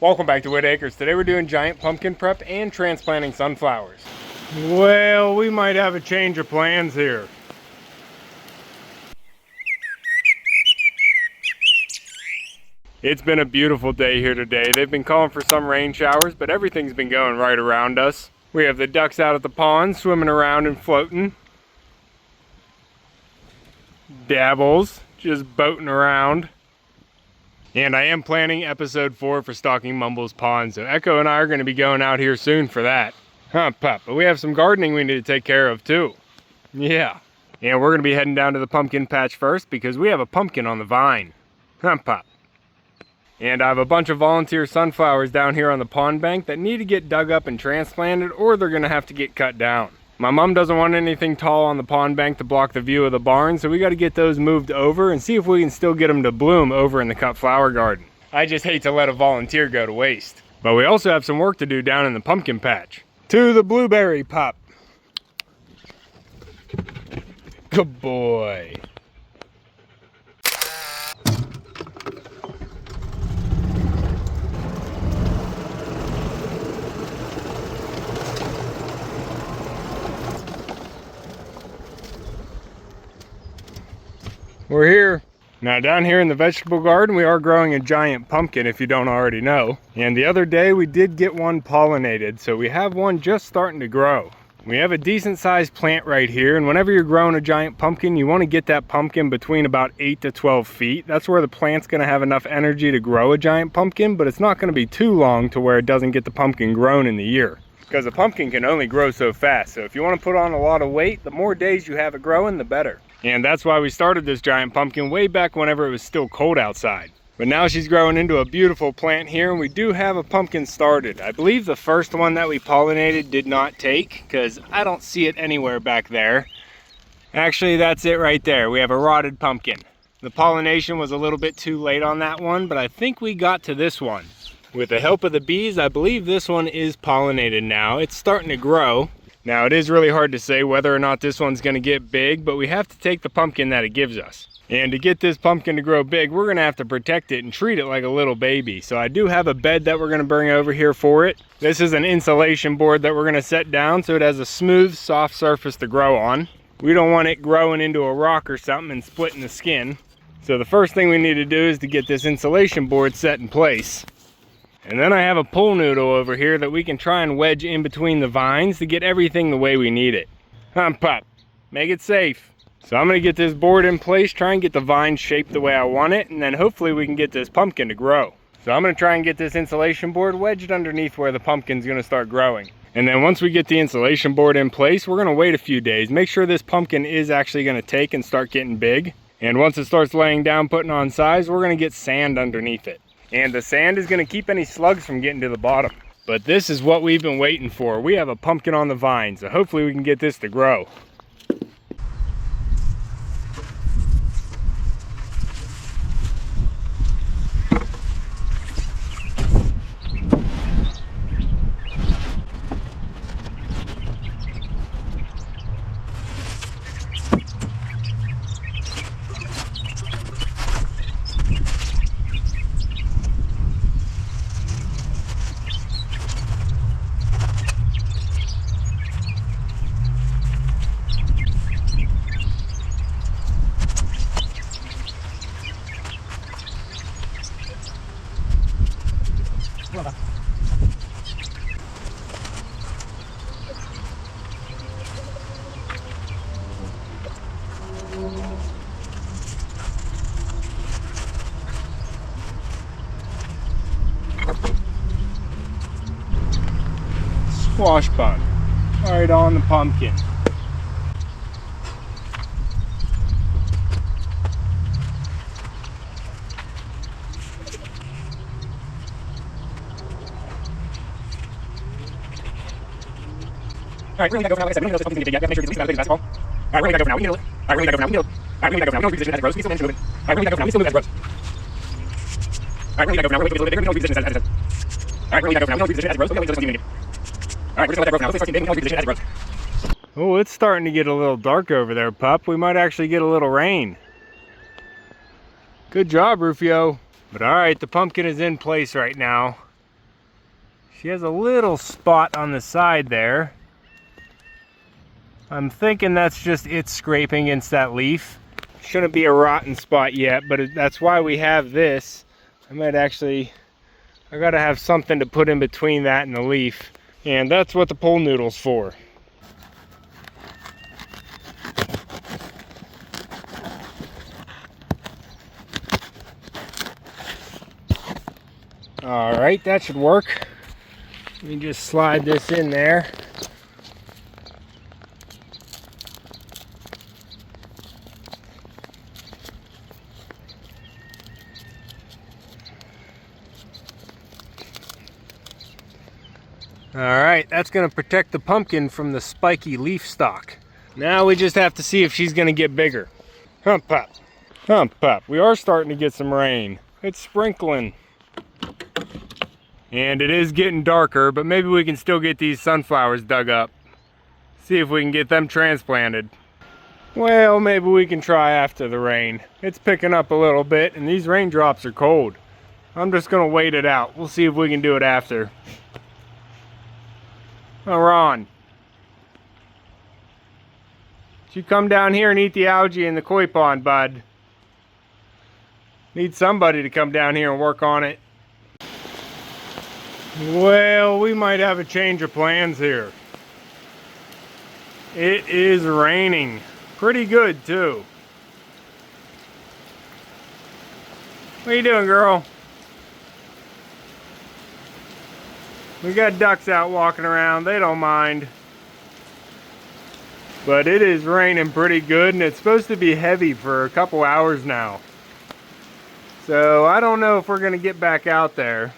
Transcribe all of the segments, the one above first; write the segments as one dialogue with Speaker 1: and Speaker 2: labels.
Speaker 1: Welcome back to Whitt Acres. Today we're doing giant pumpkin prep and transplanting sunflowers. Well, we might have a change of plans here. It's been a beautiful day here today. They've been calling for some rain showers, but everything's been going right around us. We have the ducks out at the pond swimming around and floating. Dabbles just boating around. And I am planning episode 4 for Stalking Mumble's Pond, so Echo and I are going to be going out here soon for that. Huh, Pup? But we have some gardening we need to take care of too. Yeah. And we're going to be heading down to the pumpkin patch first because we have a pumpkin on the vine. Huh, Pup? And I have a bunch of volunteer sunflowers down here on the pond bank that need to get dug up and transplanted, or they're going to have to get cut down. My mom doesn't want anything tall on the pond bank to block the view of the barn, so we got to get those moved over and see if we can still get them to bloom over in the cut flower garden. I just hate to let a volunteer go to waste. But we also have some work to do down in the pumpkin patch. To the blueberry pup. Good boy. We're here. Now down here in the vegetable garden, we are growing a giant pumpkin if you don't already know. And the other day we did get one pollinated, so we have one just starting to grow. We have a decent sized plant right here, and whenever you're growing a giant pumpkin, you want to get that pumpkin between about 8 to 12 feet. That's where the plant's going to have enough energy to grow a giant pumpkin, but it's not going to be too long to where it doesn't get the pumpkin grown in the year. Because a pumpkin can only grow so fast, so if you want to put on a lot of weight, the more days you have it growing, the better. And that's why we started this giant pumpkin way back whenever it was still cold outside. But now she's growing into a beautiful plant here, and we do have a pumpkin started. I believe the first one that we pollinated did not take, because I don't see it anywhere back there. Actually, that's it right there. We have a rotted pumpkin. The pollination was a little bit too late on that one, but I think we got to this one. With the help of the bees, I believe this one is pollinated now. It's starting to grow. Now, it is really hard to say whether or not this one's going to get big, but we have to take the pumpkin that it gives us. And to get this pumpkin to grow big, we're going to have to protect it and treat it like a little baby. So I do have a bed that we're going to bring over here for it. This is an insulation board that we're going to set down so it has a smooth, soft surface to grow on. We don't want it growing into a rock or something and splitting the skin. So the first thing we need to do is to get this insulation board set in place. And then I have a pull noodle over here that we can try and wedge in between the vines to get everything the way we need it. Pup, make it safe. So I'm gonna get this board in place, try and get the vines shaped the way I want it, and then hopefully we can get this pumpkin to grow. So I'm gonna try and get this insulation board wedged underneath where the pumpkin's gonna start growing. And then once we get the insulation board in place, we're gonna wait a few days, make sure this pumpkin is actually gonna take and start getting big. And once it starts laying down, putting on size, we're gonna get sand underneath it. And the sand is going to keep any slugs from getting to the bottom. But this is what we've been waiting for. We have a pumpkin on the vine, so hopefully we can get this to grow. Squash bug, right on the pumpkin. Alright, we're gonna go for now. Like I said, we don't know if this pumpkin's gonna get big yet. We have to make sure it's at least about as big as basketball. Alright, we're gonna go for now. We can do it. Alright, we're gonna go for now. We can do it. Alright, we're gonna go for now. We don't reposition as it grows. We can still manage to move it. Alright, we're gonna go for now. We still move as it grows. Alright, we're gonna go for now. We're gonna make it a little bit bigger. We don't reposition as it grows. Alright, we're gonna go for now. We don't reposition as it grows. We're gonna wait until this one's even big. Alright, we're just gonna let that grow for now. Let's start getting big. We don't reposition as it grows. Oh, it's starting to get a little dark over there, pup. We might actually get a little rain. Good job, Rufio. But all right, the pumpkin is in place right now. She has a little spot on the side there. I'm thinking that's just it scraping against that leaf. Shouldn't be a rotten spot yet, but that's why we have this. I gotta have something to put in between that and the leaf. And that's what the pole noodle's for. All right, that should work. Let me just slide this in there. All right, that's gonna protect the pumpkin from the spiky leaf stalk. Now we just have to see if she's gonna get bigger. Hump pop, hump pop. We are starting to get some rain. It's sprinkling. And it is getting darker, but maybe we can still get these sunflowers dug up. See if we can get them transplanted. Well, maybe we can try after the rain. It's picking up a little bit and these raindrops are cold. I'm just gonna wait it out. We'll see if we can do it after. Oh, Ron. You come down here and eat the algae in the koi pond, bud. Need somebody to come down here and work on it. Well, we might have a change of plans here. It is raining. Pretty good, too. What are you doing, girl? We got ducks out walking around. They don't mind. But it is raining pretty good, and it's supposed to be heavy for a couple hours now. So I don't know if we're going to get back out there.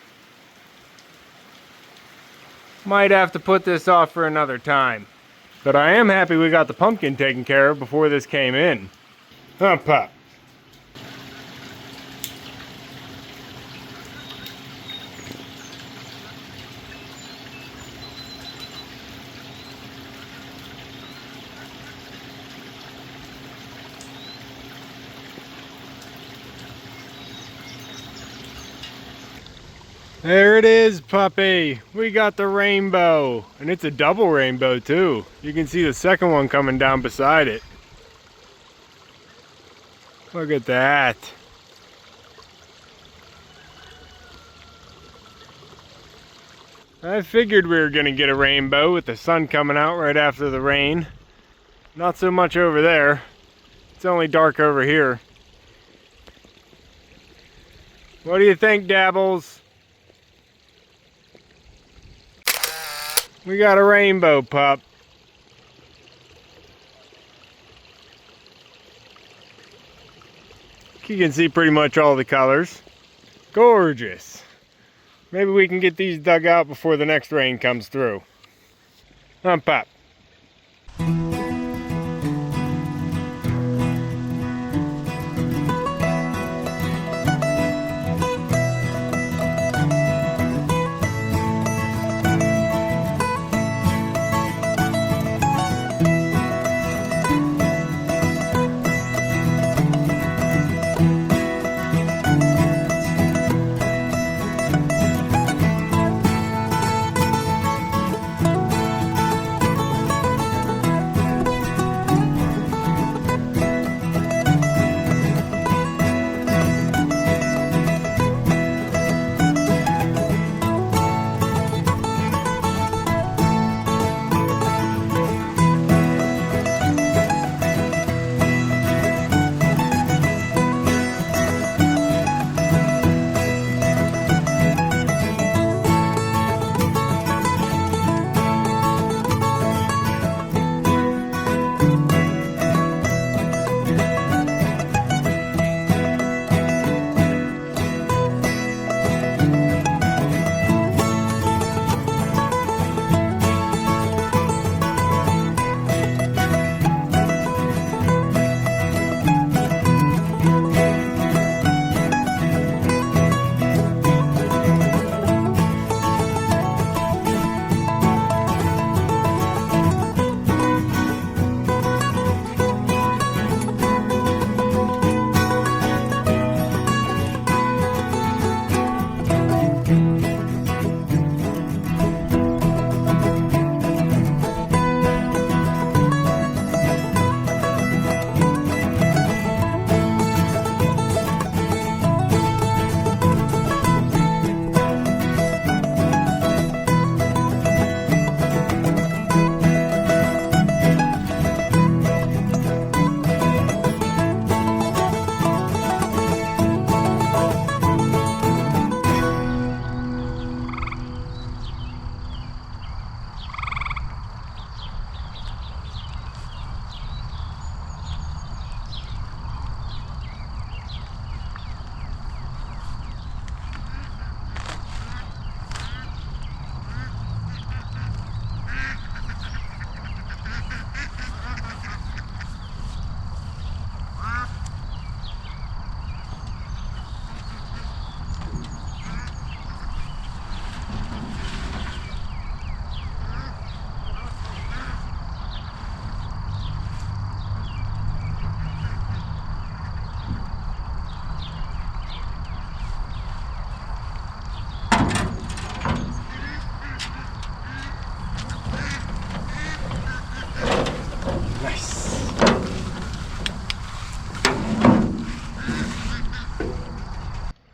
Speaker 1: Might have to put this off for another time. But I am happy we got the pumpkin taken care of before this came in. Hump pop. There it is, puppy. We got the rainbow. And it's a double rainbow too. You can see the second one coming down beside it. Look at that. I figured we were gonna get a rainbow with the sun coming out right after the rain. Not so much over there. It's only dark over here. What do you think, Dabbles? We got a rainbow, pup. You can see pretty much all the colors. Gorgeous. Maybe we can get these dug out before the next rain comes through. Hump up.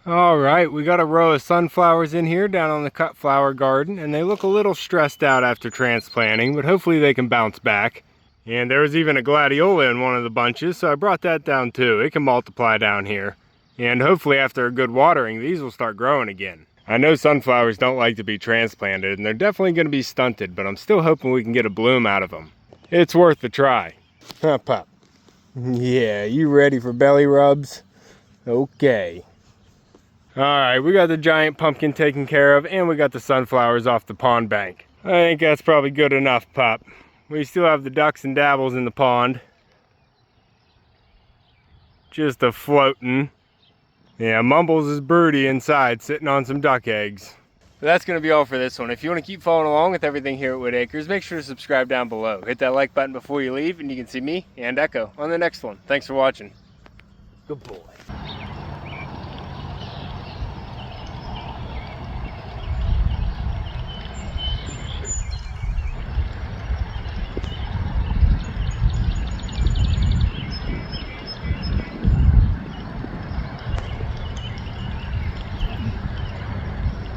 Speaker 1: All right, we got a row of sunflowers in here down on the cut flower garden, and they look a little stressed out after transplanting, but hopefully they can bounce back. And there was even a gladiola in one of the bunches, so I brought that down too. It can multiply down here. And hopefully after a good watering, these will start growing again. I know sunflowers don't like to be transplanted, and they're definitely going to be stunted, but I'm still hoping we can get a bloom out of them. It's worth a try. Huh, pup? Yeah, you ready for belly rubs? Okay. Alright, we got the giant pumpkin taken care of, and we got the sunflowers off the pond bank. I think that's probably good enough, pup. We still have the ducks and dabbles in the pond. Just a floating. Yeah, Mumbles is broody inside, sitting on some duck eggs. But that's going to be all for this one. If you want to keep following along with everything here at Whitt Acres, make sure to subscribe down below. Hit that like button before you leave, and you can see me and Echo on the next one. Thanks for watching. Good boy.